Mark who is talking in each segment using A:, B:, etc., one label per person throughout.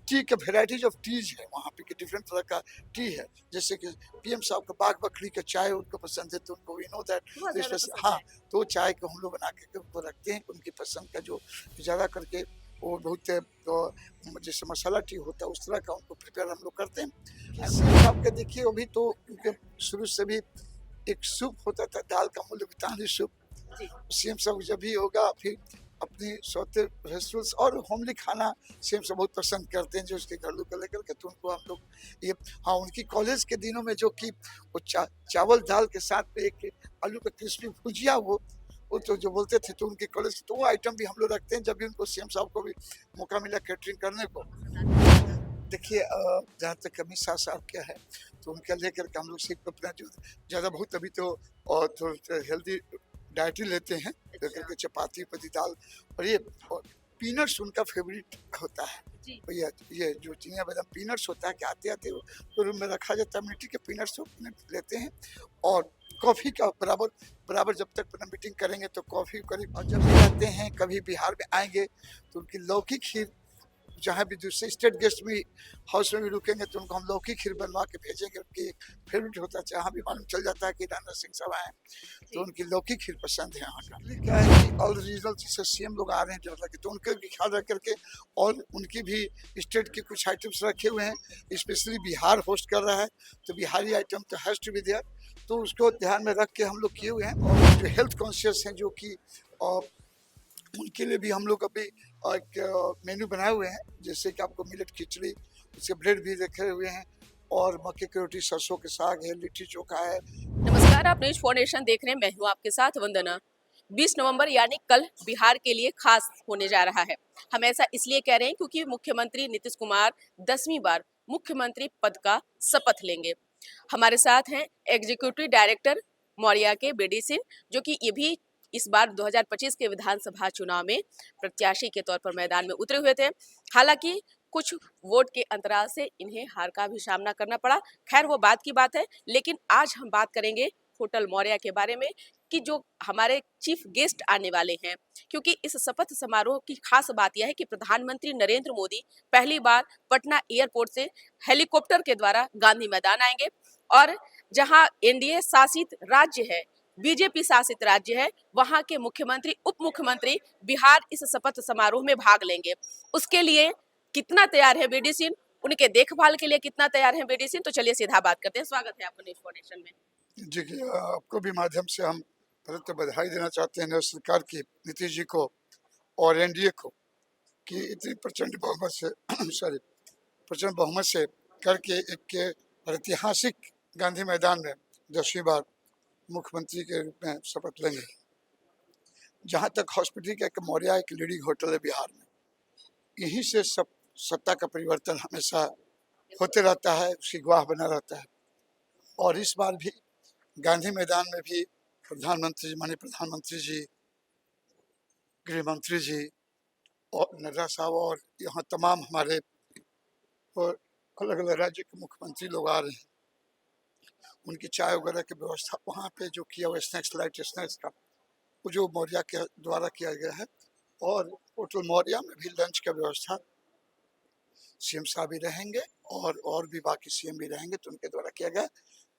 A: T के varieties of tease है वहाँ पे, कि डिफरेंट तरह का टी है। जैसे कि पीएम साहब का बाग बकरी का चाय उनको पसंद है, तो उनको वी नो दैट,
B: बहुत
A: तो
B: ज़्यादा
A: इस
B: पसंद
A: हाँ,
B: है।
A: तो चाय को हम लोग बना के उनको रखते हैं, उनकी पसंद का जो ज़्यादा करके वो बहुत जैसे मसाला टी होता है उस तरह का उनको प्रिपेयर हम लोग करते हैं। सीएम साहब का देखिए अभी तो उनके शुरू से भी एक सूप होता था, दाल का मुल्तानी सूप।
B: जी।
A: सीएम साहब जब भी होगा फिर अपनी सौते रेस्टोरेंट्स और होमली खाना सीएम साहब बहुत पसंद करते हैं, जो उसके घरेलू को लेकर के, तो उनको हम लोग ये, हाँ, उनकी कॉलेज के दिनों में जो कि वो चावल दाल के साथ में एक आलू का क्रिस्पी भुजिया, वो तो जो बोलते थे, तो उनके कॉलेज तो वो आइटम भी हम लोग रखते हैं जब भी उनको सीएम साहब को भी मौका मिला कैटरिंग करने को। देखिए जहाँ तक अमित शाह साहब क्या है, तो उनका लेकर के हम लोग सिर्फ अपना जो ज़्यादा बहुत अभी तो और थोड़ा हेल्दी डाइट ही लेते हैं, लेकर
B: अच्छा।
A: के चपाती पति दाल, और ये और पीनट्स उनका फेवरेट होता है।
B: जी।
A: तो ये जो चिनिया बादाम पीनट्स होता है कि आते आते वो रूम में रखा जाता है, मिट्टी के पीनट्स पीनट लेते हैं, और कॉफ़ी का बराबर बराबर जब तक अपना मीटिंग करेंगे तो कॉफ़ी करीब, और जब भी आते हैं कभी बिहार में आएंगे तो उनकी लौकी खीर, जहाँ भी दूसरे स्टेट गेस्ट भी हाउस में भी रुकेंगे तो उनको हम लौकी खीर बनवा के भेजेंगे, उनकी फेवरेट होता है, जहाँ भी मालूम चल जाता है कि राणा सिंह साहब आए तो
B: जी।
A: उनकी लौकी खीर पसंद है यहाँ का। क्या है कि ऑल रीजनल जैसे सीएम लोग आ रहे हैं जो तो उनके भी ख्याल रख करके, और उनकी भी स्टेट के कुछ आइटम्स रखे हुए हैं, स्पेशली बिहार होस्ट कर रहा है तो बिहारी आइटम तो हैज टू बी देयर, तो उसको ध्यान में रख के हम लोग किए हुए हैं। और जो हेल्थ कॉन्शियस हैं जो कि उनके लिए भी हम लोग अभी एक मेन्यू बनाए हुए हैं, जैसे कि आपको मिलेट खिचड़ी, उसके ब्रेड भी रखे हुए हैं, और मक्के की रोटी, सरसों के साग है, लिट्टी चोखा है।
B: नमस्कार, आप न्यूज फाउंडेशन देख रहे हैं, मैं हूं आपके साथ वंदना। 20 नवंबर यानी कल बिहार के लिए खास होने जा रहा है। हम ऐसा इसलिए कह रहे हैं क्योंकि मुख्यमंत्री नीतीश कुमार 10वीं बार मुख्यमंत्री पद का शपथ लेंगे। हमारे साथ हैं एग्जीक्यूटिव डायरेक्टर मौर्या के बेडी सिंह, जो कि ये भी इस बार 2025 के विधानसभा चुनाव में प्रत्याशी के तौर पर मैदान में उतरे हुए थे। हालांकि कुछ वोट के अंतराल से इन्हें हार का भी सामना करना पड़ा। खैर वो बात की बात है, लेकिन आज हम बात करेंगे होटल मौर्या के बारे में कि जो हमारे चीफ गेस्ट आने वाले हैं, क्योंकि इस शपथ समारोह की खास बात यह है कि प्रधानमंत्री नरेंद्र मोदी पहली बार पटना एयरपोर्ट से हेलीकॉप्टर के द्वारा गांधी मैदान आएंगे, और जहां एनडीए शासित राज्य है, बीजेपी शासित राज्य है, वहां के मुख्यमंत्री उप मुख्यमंत्री बिहार इस शपथ समारोह में भाग लेंगे। उसके लिए कितना तैयार है बीडी सिंह, उनके देखभाल के लिए कितना तैयार है बीडी सिंह, तो चलिए सीधा बात करते हैं। स्वागत है आपका न्यूज फाउंडेशन में।
A: जी आपको भी माध्यम से हम पहले तो बधाई देना चाहते हैं नरेंद्र सरकार की, नीतीश जी को और एनडीए को, कि इतनी प्रचंड बहुमत से सॉरी प्रचंड बहुमत से करके एक ऐतिहासिक गांधी मैदान में 10वीं बार मुख्यमंत्री के रूप में शपथ लेंगे। जहाँ तक हॉस्पिटल का एक मौर्या एक लीडिंग होटल है बिहार में, यहीं से सब सत्ता का परिवर्तन हमेशा होते रहता है, उसकी गवाह बना रहता है। और इस बार भी गांधी मैदान में भी प्रधानमंत्री माननीय प्रधानमंत्री जी, गृह मंत्री जी और नड्डा साहब और यहाँ तमाम हमारे और अलग अलग राज्य के मुख्यमंत्री लोग आ रहे हैं। उनकी चाय वगैरह की व्यवस्था वहाँ पे जो किया हुआ स्नैक्स लाइट स्नैक्स का, वो जो मौर्या के द्वारा किया गया है। और होटल मौर्या में भी लंच का व्यवस्था सीएम साहब भी रहेंगे और भी बाकी सीएम भी रहेंगे, तो उनके द्वारा किया गया।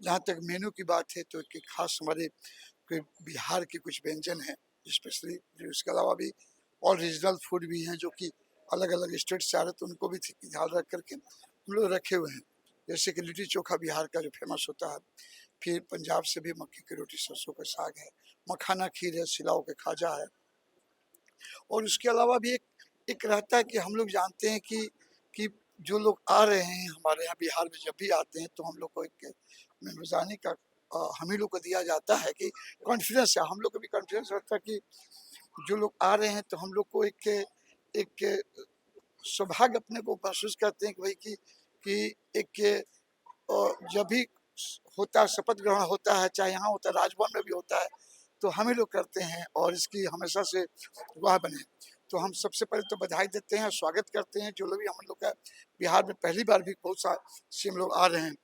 A: जहाँ तक मेनू की बात है तो एक खास हमारे बिहार के कुछ व्यंजन हैं स्पेशली, उसके अलावा भी और रीजनल फूड भी हैं जो कि अलग अलग स्टेट से आ रहे, तो उनको भी ध्यान रख करके हम लोग रखे हुए हैं। जैसे कि लिट्टी चोखा बिहार का जो फेमस होता है, फिर पंजाब से भी मक्की की रोटी, सरसों का साग है, मखाना खीर है, सिलाव के खाजा है। और उसके अलावा भी एक रहता है कि हम लोग जानते हैं कि जो लोग आ रहे हैं हमारे यहाँ बिहार में, जब भी आते हैं तो हम लोग को एक मेहमानी का हम ही लोग को दिया जाता है कि कॉन्फिडेंस है, हम लोग को भी कॉन्फिडेंस रहता है कि जो लोग आ रहे हैं तो हम लोग को एक सौभाग्य अपने को महसूस करते हैं कि भाई कि एक जब भी होता है शपथ ग्रहण होता है, चाहे यहाँ होता है राजभवन में भी होता है, तो हम ही लोग करते हैं और इसकी हमेशा से गवाह बने। तो हम सबसे पहले तो बधाई देते हैं, स्वागत करते हैं जो लोग भी हम लोग का बिहार में पहली बार भी बहुत सा सीएम लोग आ रहे हैं,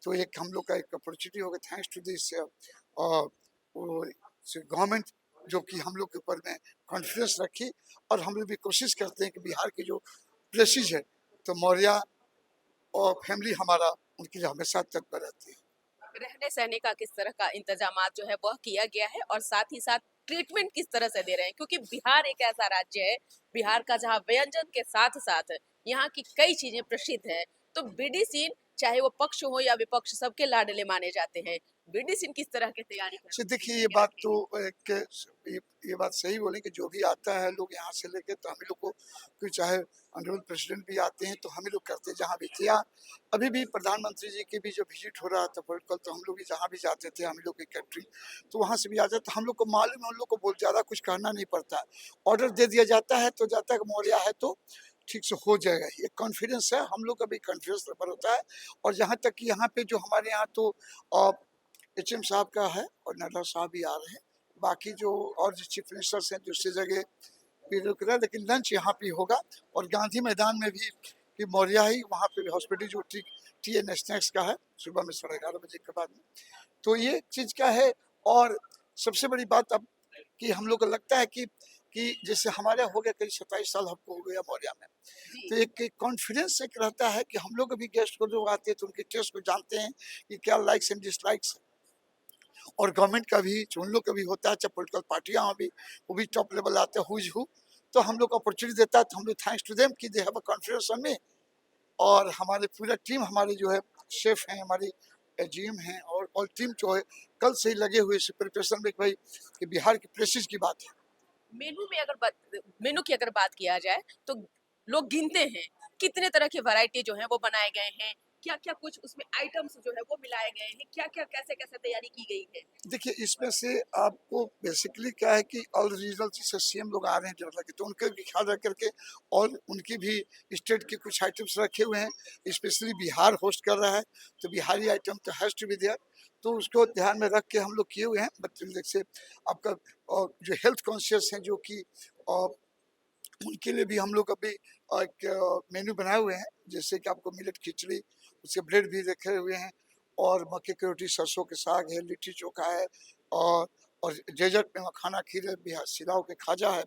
A: तो एक हम लोग का एक अपॉर्चुनिटी होगा, थैंक्स टू दिस गवर्नमेंट जो कि हम लोग के ऊपर में कॉन्फिडेंस रखी। और हम लोग भी कोशिश करते हैं कि बिहार की जो प्लेसेस है तो मौर्य और फैमिली हमारा उनके लिए हमेशा तत्पर रहती है।
B: रहने सहने का किस तरह का इंतजामात जो है वह किया गया है और साथ ही साथ ट्रीटमेंट किस तरह से दे रहे हैं, क्योंकि बिहार एक ऐसा राज्य है, बिहार का जहां व्यंजन के साथ साथ यहाँ की कई चीजें प्रसिद्ध है। तो बीडी सिंह चाहे वो पक्ष हो या विपक्ष सबके लाडले माने जाते हैं। बीडी सिंह किस तरह की तैयारी कर
A: जी
B: रहे हैं
A: देखिए, ये
B: बिहार
A: बात
B: के
A: तो
B: लिए?
A: एक ये बात सही बोले कि जो भी आता है लोग यहाँ से लेके तो हम लोग को, कोई चाहे ऑनरेबल प्रेसिडेंट भी आते हैं तो हम ही लोग करते हैं जहाँ भी थे। या अभी भी प्रधानमंत्री जी की भी जो विजिट हो रहा था पोलिटिकल, तो हम लोग भी जहाँ भी जाते थे हम लोग की कंट्री, तो वहाँ से भी आते तो हम लोग को मालूम है, उन लोग को बहुत ज़्यादा कुछ कहना नहीं पड़ता है। ऑर्डर दे दिया जाता है तो जाता है मौर्य है तो ठीक से हो जाएगा, ये कॉन्फिडेंस है हम लोग का भी, कॉन्फिडेंस लेवल होता है। और जहाँ तक कि यहाँ पे जो हमारे यहाँ तो एचएम साहब का है और नड्डा साहब भी आ रहे हैं, बाकी जो और जो चीफ मिनिस्टर्स हैं दूसरी जगह भी रुक रहे हैं, लेकिन लंच यहाँ पे होगा। और गांधी मैदान में भी कि मौर्य ही वहाँ पे हॉस्पिटल जो टी एन स्नैक्स का है सुबह में 11:30 बजे के बाद में, तो ये चीज़ का है। और सबसे बड़ी बात अब कि हम लोग को लगता है कि जैसे हमारे हो गया करीब 27 साल हमको हो गया मौर्य में,
B: जी
A: तो एक कॉन्फिडेंस एक रहता है कि हम लोग अभी गेस्ट को जो आते हैं तो उनके टेस्ट को जानते हैं कि क्या लाइक्स एंड डिसलाइक्स। और गवर्नमेंट का भी जो उन लोग का भी होता है, चाहे पोलिटिकल पार्टियाँ हो भी, वो भी टॉप लेवल आते हैं हुज हु, तो हम लोग को अपॉर्चुनिटी देता है, तो हम लोग थैंक्स टू देम कि दे have a confidence on me. और हमारे पूरा टीम हमारे जो है शेफ हैं, हमारी जीएम हैं और टीम जो है कल से ही लगे हुए इस प्रिपरेशन में कि भाई कि बिहार की प्रेस्टीज की बात है।
B: मेनू की अगर बात किया जाए तो लोग गिनते हैं कितने तरह की वैरायटी जो है वो बनाए गए हैं, क्या क्या कुछ उसमें आइटम्स जो है वो मिलाए गए हैं, क्या क्या कैसे कैसे तैयारी की गई है?
A: देखिए, इसमें से आपको बेसिकली क्या है कि ऑल रीजनल से सीएम लोग आ रहे हैं डेवलप के, तो उनके भी ख्याल रख करके और उनकी भी स्टेट के कुछ आइटम्स रखे हुए हैं। स्पेशली बिहार होस्ट कर रहा है तो बिहारी आइटम तो हैज टू बी देयर, तो उसको ध्यान में रख के हम लोग किए हुए हैं। बट जैसे आपका जो हेल्थ कॉन्शियस हैं जो कि उनके लिए भी हम लोग अभी एक मेन्यू बनाए हुए हैं, जैसे कि आपको मिलेट खिचड़ी, उसके ब्रेड भी रखे हुए हैं, और मक्के की रोटी, सरसों के साग है, लिट्टी चोखा है, और डेजर्ट में मखाना खीर है, बिहार सिलाव के खाजा है।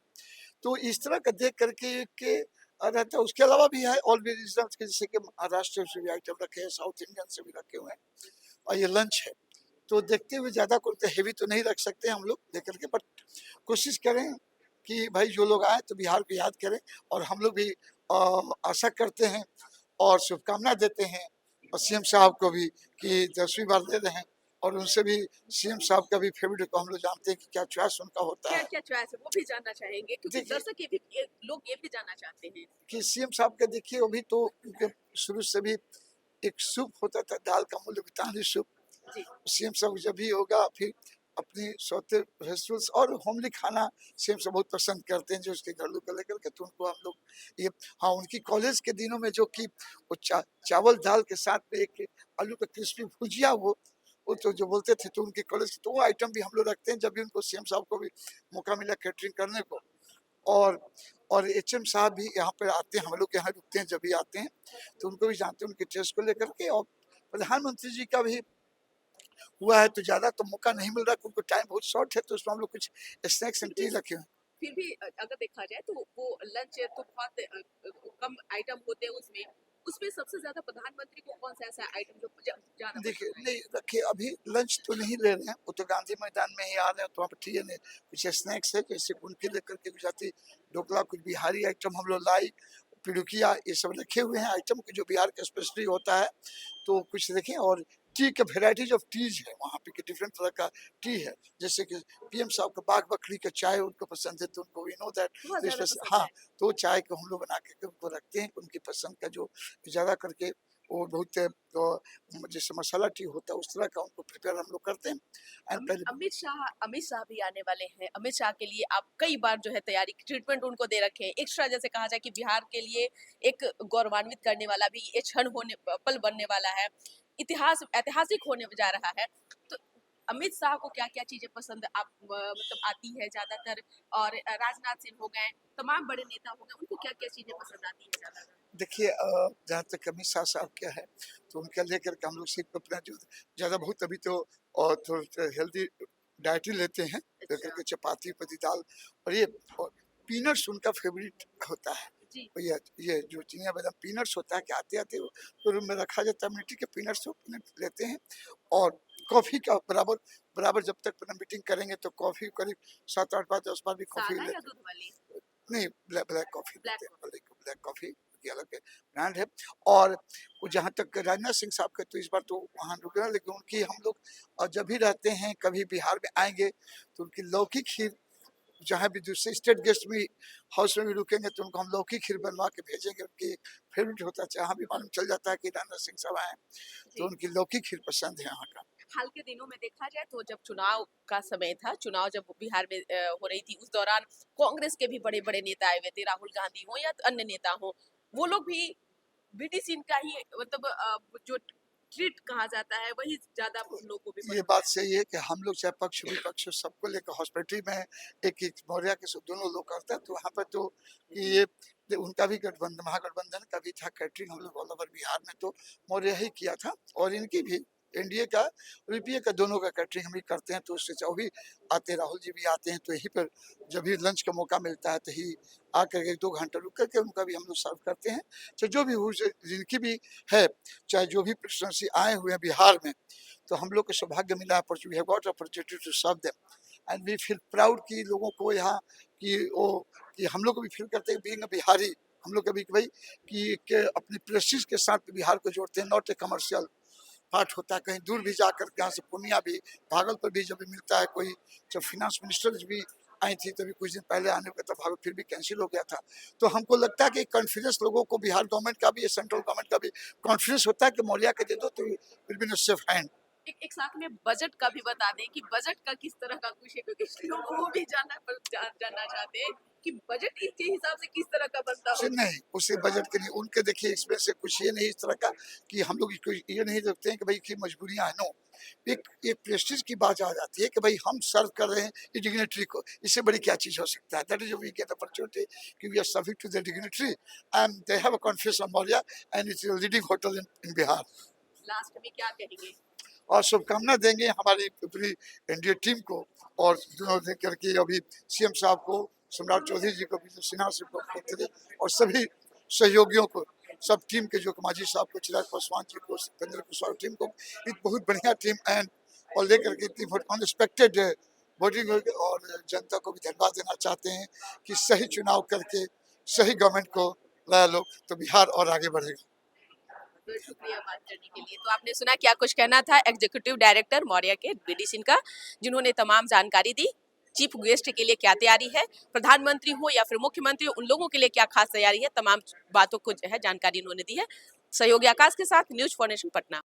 A: तो इस तरह का देख करके के रहता है। उसके अलावा भी है और भी रीजनल के, जैसे कि महाराष्ट्र से भी आइटम रखे हैं, साउथ इंडियन से भी रखे हुए हैं, और ये लंच है। तो देखते हुए ज़्यादा कुछ हेवी तो नहीं रख सकते हम लोग देख करके, बट कोशिश करें कि भाई जो लोग आए तो बिहार को याद करें। और हम लोग भी आशा करते हैं और शुभकामना देते हैं और सीएम साहब को भी कि 10वीं बार दे रहे हैं, और उनसे भी सीएम साहब का भी फेवरेट को हम लोग जानते हैं कि क्या चॉइस उनका होता
B: क्या
A: है।
B: क्या चॉइस है वो भी जानना चाहेंगे, क्योंकि
A: देखिए
B: दर्शक लोग ये भी जानना चाहते हैं।
A: कि सीएम साहब का देखिए अभी तो उनके शुरू से भी एक सूप होता था, दाल का मुल्तानी सूप,
B: जी
A: सीएम साहब जब भी होगा फिर अपनी सौते वेजिटेबल्स और होमली खाना सीएम साहब बहुत पसंद करते हैं, जो उसके घरेलू को लेकर के, तो उनको हम लोग ये, हाँ उनकी कॉलेज के दिनों में जो कि वो चावल दाल के साथ में एक आलू का क्रिस्पी भुजिया, वो तो जो बोलते थे, तो उनके कॉलेज तो वो आइटम भी हम लोग रखते हैं जब भी उनको सीएम साहब को भी मौका मिला कैटरिंग करने को। और एचएम साहब भी यहाँ पर आते हैं, हम लोग के यहाँ रुकते हैं जब भी आते हैं, तो उनको भी जानते हैं उनके टेस्ट को लेकर के। और प्रधानमंत्री जी का भी हुआ है तो ज़्यादा तो मौका नहीं मिल रहा क्योंकि टाइम बहुत शॉर्ट है, तो उसमें हम लोग कुछ स्नैक्स
B: फिर
A: एंड
B: भी
A: टी रखे हुए हैं।
B: फिर भी अगर देखा जाए तो वो लंच तो बहुत कम आइटम होते हैं उसमें। उसमें सबसे ज्यादा प्रधानमंत्री को कौन सा ऐसा आइटम जो ज्यादा
A: देखिए
B: पसंद है?
A: नहीं रखे, अभी लंच तो नहीं ले रहे हैं, वो तो गांधी मैदान में ही आ रहे हैं, तो वहाँ पर टी एन कुछ स्नैक्स है, जैसे उनके लेकर के गुजराती ढोकला, कुछ बिहारी आइटम हम लोग लाई, पिड़ुकिया, ये सब रखे हुए हैं आइटम जो बिहार का स्पेशली होता है, तो कुछ देखें। और टी का वेराइटीज ऑफ टीज है वहाँ पे कि डिफरेंट तरह का टी है, जैसे कि पीएम साहब का बाग बकरी का चाय उनको पसंद है, तो उनको वी नो दैट,
B: बहुत
A: तो
B: ज्यादा
A: स्पेशल
B: पसंद
A: हाँ,
B: है।
A: तो वो चाय को हम लोग बना के उनको रखते हैं, उनकी पसंद का जो ज़्यादा करके वो बहुत तो जैसे मसाला टी होता है उस तरह का उनको प्रिपेयर हम लोग करते हैं। एंड पहले
B: अमित शाह भी आने वाले हैं। अमित शाह के लिए आप कई बार जो है तैयारी ट्रीटमेंट उनको दे रखे हैं। एक्स्ट्रा जैसे कहा जाए कि बिहार के लिए एक गौरवान्वित करने वाला भी ये क्षण होने पल बनने वाला है, इतिहास ऐतिहासिक होने जा रहा है। तो अमित शाह को क्या क्या चीजें पसंद मतलब आती है ज्यादातर, और राजनाथ सिंह हो गए, तमाम बड़े नेता हो गए, उनको क्या क्या चीजें पसंद आती है ज्यादातर?
A: देखिए जहाँ तक अमित शाह साहब क्या है, तो उनका लेकर के हम लोग सिर्फ अपना जो ज़्यादा बहुत अभी तो और थोड़ा हेल्दी डाइट ही लेते हैं, लेकर
B: अच्छा
A: के चपाती पति दाल, और ये और पीनट्स उनका फेवरेट होता है,
B: जी।
A: भैया ये जो चिनिया बादाम पीनट्स होता है कि आते आते वो रूम में रखा जाता है मिट्टी के पीनट्स, वो पीनट लेते हैं और कॉफी का बराबर बराबर जब तक मीटिंग करेंगे तो कॉफी करीब 7 8 बार 10 बार भी कॉफी
B: सादा या
A: लेते
B: दूध वाली?
A: हैं। नहीं, ब्लैक ब्लैक कॉफी
B: ब्लैक
A: लेते हैं,
B: कॉफी।
A: ब्लैक कॉफी की अलग ब्रांड है। और वो जहाँ तक राजनाथ सिंह साहब के, तो इस बार तो वहाँ रुके ना, लेकिन उनकी हम लोग जब भी रहते हैं कभी बिहार में आएंगे तो उनकी लौकी खीर, जहाँ भी दूसरे स्टेट गेस्ट भी हाउस में भी रुकेंगे तो उनको हम लौकी खीर बनवा के भेजेंगे। उनकी फेवरेट होता है, जहाँ भी मालूम चल जाता है कि राजनाथ सिंह साहब आए तो
B: जी।
A: उनकी लौकी खीर पसंद है यहाँ का।
B: हाल के दिनों में देखा जाए तो जब चुनाव का समय था, चुनाव जब बिहार में हो रही थी, उस दौरान कांग्रेस के भी बड़े बड़े नेता आए हुए थे, राहुल गांधी हो या अन्य नेता हो, वो लोग भी बीडी सिंह का ही मतलब जो ट्रीट कहा जाता है वही ज्यादा लोगों को भी
A: ये
B: पसंद
A: बात
B: है।
A: सही है कि हम लोग चाहे पक्ष विपक्ष सबको लेकर हॉस्पिटल में एक एक मौर्या के सब दोनों लोग करते हैं, तो वहाँ पर तो ये उनका भी गठबंधन महागठबंधन का भी था कैटरिंग, हम लोग ऑल ओवर बिहार में तो मौर्या ही किया था। और इनकी भी एनडीए का और यूपीए का दोनों का कैटरिंग हम ही करते हैं, तो उससे जो भी आते, राहुल जी भी आते हैं तो यहीं पर जब भी लंच का मौका मिलता है तो ही आकर के 2 घंटा रुक करके उनका भी हम लोग सर्व करते हैं। तो जो भी हो जिनकी भी है, चाहे जो भी प्रेसिडेंसी आए हुए हैं बिहार में, तो हम लोग को सौभाग्य मिला है, we have got opportunity to serve them and we feel proud कि लोगों को यहाँ कि वो कि हम लोग को भी फील करते हैं बीइंग अ बिहारी, हम लोग कभी भाई कि अपने प्रेस्टीज के साथ बिहार को जोड़ते हैं, नॉट ए कमर्शियल पार्ट होता है। कहीं दूर भी जाकर के यहाँ से पूर्णिया भी, भागलपुर भी जब भी मिलता है कोई, जब फिनेंस मिनिस्टर भी आई थी तभी कुछ दिन पहले आने का था, भागल फिर भी कैंसिल हो गया था। तो हमको लगता है कि कॉन्फिडेंस लोगों को बिहार गवर्नमेंट का भी, सेंट्रल गवर्नमेंट का भी कॉन्फिडेंस होता है कि मौर्या के दे दो तो will be in safe hand.
B: एक साथ में बजट का भी बता दें कि बजट का किस तरह का कुछ है, क्योंकि लोग वो भी जानना चाहते हैं कि बजट इसके हिसाब से किस तरह का बनता
A: से
B: हो।
A: नहीं, उसे बजट के नहीं, उनके देखिए इसमें से कुछ ये नहीं इस तरह का कि हम लोग इसको ये नहीं देखते हैं कि भाई की मजबूरियां हैं। नो, एक प्रेस्टीज की बात आ जाती है कि भाई हम सर्व कर रहे हैं ये डिग्नेटरी को, इससे बड़ी क्या चीज हो सकता है। That is we get opportunity कि we are serving to the dignitary and they have a confidence on Maurya and it's a leading hotel in Bihar.
B: Last में क्या कहेंगे?
A: और शुभकामना देंगे हमारी पूरी एनडीए टीम को, और दोनों दे करके अभी सीएम साहब को, सम्राट चौधरी जी को, विजय सिन्हा साहब को, और सभी सहयोगियों को, सब टीम के जो माजी साहब को, चिराग पासवान जी को, सत्येंद्र कुशवाहा टीम को, एक बहुत बढ़िया टीम एंड और लेकर के इतनी अनएक्सपेक्टेड वोटिंग, और जनता को भी धन्यवाद देना चाहते हैं कि सही चुनाव करके सही गवर्नमेंट को लाया लोग तो बिहार और आगे बढ़ेगा।
B: तो शुक्रिया बात करने के लिए। तो आपने सुना क्या कुछ कहना था एग्जीक्यूटिव डायरेक्टर मौर्या के बीडी सिंह का, जिन्होंने तमाम जानकारी दी। चीफ गेस्ट के लिए क्या तैयारी है, प्रधानमंत्री हो या फिर मुख्यमंत्री, उन लोगों के लिए क्या खास तैयारी है, तमाम बातों को जो है जानकारी उन्होंने दी है। सहयोगी आकाश के साथ न्यूज फॉर नेशन पटना।